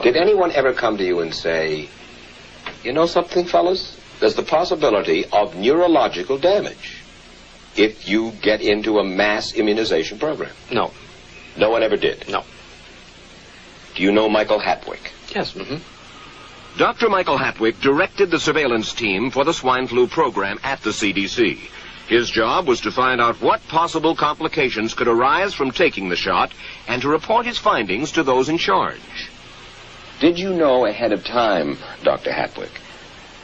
Did anyone ever come to you and say, you know something, fellas? There's the possibility of neurological damage if you get into a mass immunization program? No. No one ever did? No. Do you know Michael Hatwick? Yes. Mm-hmm. Dr. Michael Hatwick directed the surveillance team for the swine flu program at the CDC. His job was to find out what possible complications could arise from taking the shot and to report his findings to those in charge. Did you know ahead of time, Dr. Hatwick,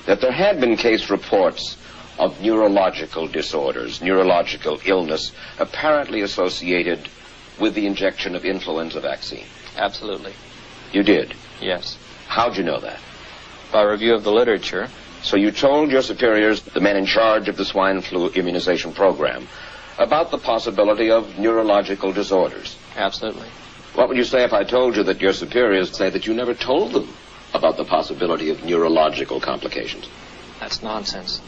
that there had been case reports of neurological disorders, neurological illness, apparently associated with the injection of influenza vaccine? Absolutely. You did? Yes. How'd you know that? By review of the literature. So you told your superiors, the men in charge of the swine flu immunization program, about the possibility of neurological disorders? Absolutely. What would you say if I told you that your superiors say that you never told them about the possibility of neurological complications? That's nonsense.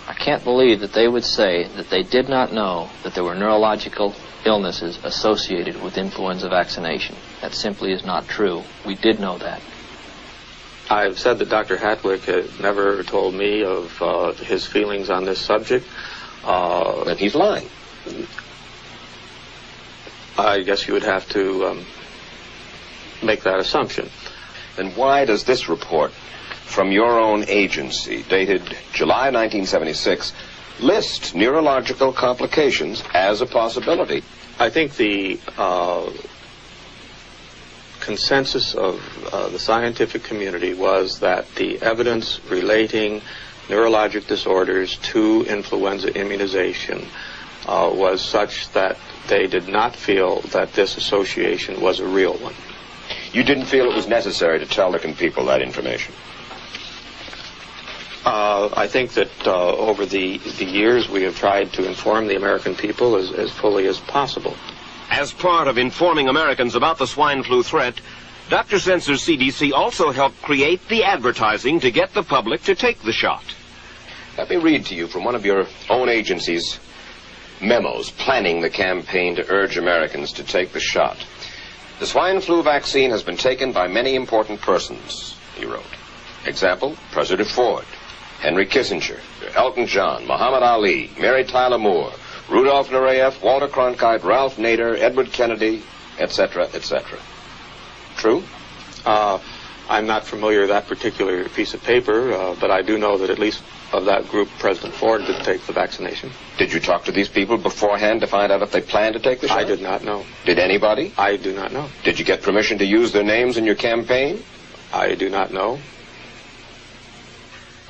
I can't believe that they would say that they did not know that there were neurological illnesses associated with influenza vaccination. That simply is not true. We did know that. I've said that Dr. Hatwick had never told me of his feelings on this subject. Then he's lying. I guess you would have to make that assumption. Then why does this report from your own agency, dated July 1976, list neurological complications as a possibility? I think the consensus of the scientific community was that the evidence relating neurologic disorders to influenza immunization was such that they did not feel that this association was a real one. You didn't feel it was necessary to tell the people that information? I think that over the years we have tried to inform the American people as fully as possible. As part of informing Americans about the swine flu threat, Dr. Sensor's CDC also helped create the advertising to get the public to take the shot. Let me read to you from one of your own agency's memos planning the campaign to urge Americans to take the shot. The swine flu vaccine has been taken by many important persons, he wrote. Example, President Ford, Henry Kissinger, Elton John, Muhammad Ali, Mary Tyler Moore, Rudolph Nureyev, Walter Cronkite, Ralph Nader, Edward Kennedy, etc., etc. True? I'm not familiar with that particular piece of paper, but I do know that at least of that group, President Ford did take the vaccination. Did you talk to these people beforehand to find out if they planned to take the shot? I did not know. Did anybody? I do not know. Did you get permission to use their names in your campaign? I do not know.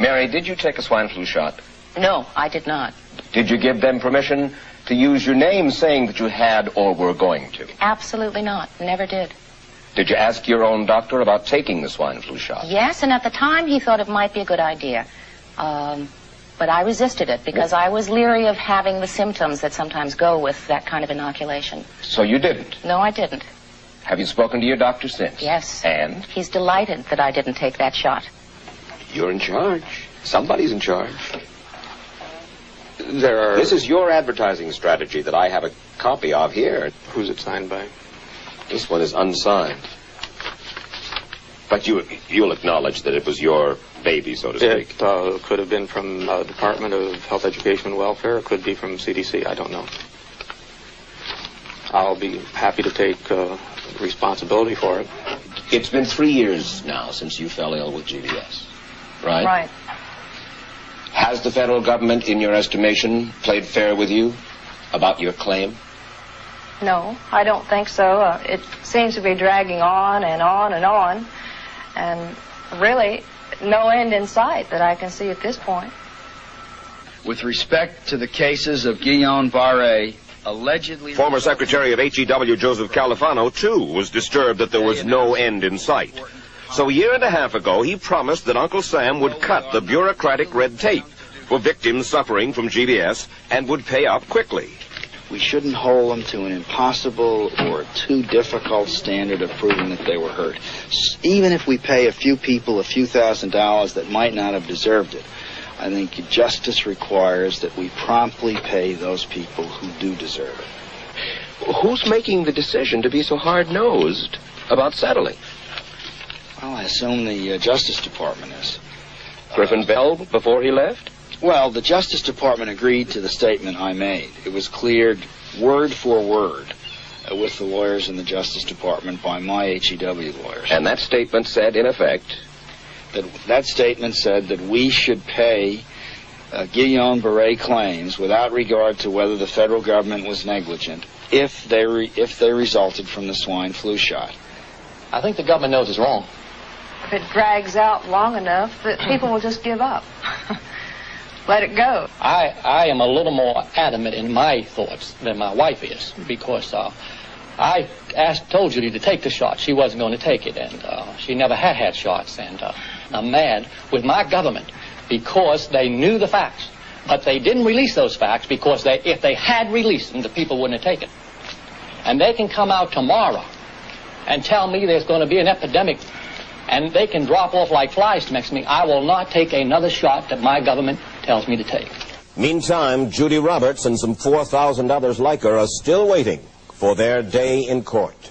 Mary, did you take a swine flu shot? No, I did not. Did you give them permission to use your name saying that you had or were going to? Absolutely not. Never did. Did you ask your own doctor about taking the swine flu shot? Yes, and at the time he thought it might be a good idea. But I resisted it because I was leery of having the symptoms that sometimes go with that kind of inoculation. So you didn't? No, I didn't. Have you spoken to your doctor since? Yes. And? He's delighted that I didn't take that shot. You're in charge. Somebody's in charge. There are... This is your advertising strategy that I have a copy of here. Who's it signed by? This one is unsigned. But you'll acknowledge that it was your baby, so to speak. It could have been from the Department of Health, Education, and Welfare. It could be from CDC. I don't know. I'll be happy to take responsibility for it. It's been 3 years now since you fell ill with GBS, right? Right. Has the federal government, in your estimation, played fair with you about your claim? No, I don't think so. It seems to be dragging on and on and on. And really, no end in sight that I can see at this point. With respect to the cases of Guillain-Barré, allegedly... Former Secretary of HEW Joseph Califano, too, was disturbed that there was no end in sight. So a year and a half ago, he promised that Uncle Sam would cut the bureaucratic red tape for victims suffering from GBS and would pay up quickly. We shouldn't hold them to an impossible or too difficult standard of proving that they were hurt. Even if we pay a few people a few $1,000s that might not have deserved it, I think justice requires that we promptly pay those people who do deserve it. Who's making the decision to be so hard-nosed about settling? Well, I assume the Justice Department is. Griffin Bell before he left? Well, the Justice Department agreed to the statement I made. It was cleared word for word with the lawyers in the Justice Department by my HEW lawyers. And that statement said, in effect? That statement said that we should pay Guillain-Barré claims without regard to whether the federal government was negligent if they resulted from the swine flu shot. I think the government knows it's wrong. If it drags out long enough, that people will just give up. Let it go. I am a little more adamant in my thoughts than my wife is, because I told Judy to take the shot. She wasn't going to take it, and she never had shots. And I'm mad with my government because they knew the facts, but they didn't release those facts because if they had released them, the people wouldn't have taken. And they can come out tomorrow and tell me there's going to be an epidemic, and they can drop off like flies next to me. I will not take another shot that my government tells me to take. Meantime, Judy Roberts and some 4,000 others like her are still waiting for their day in court.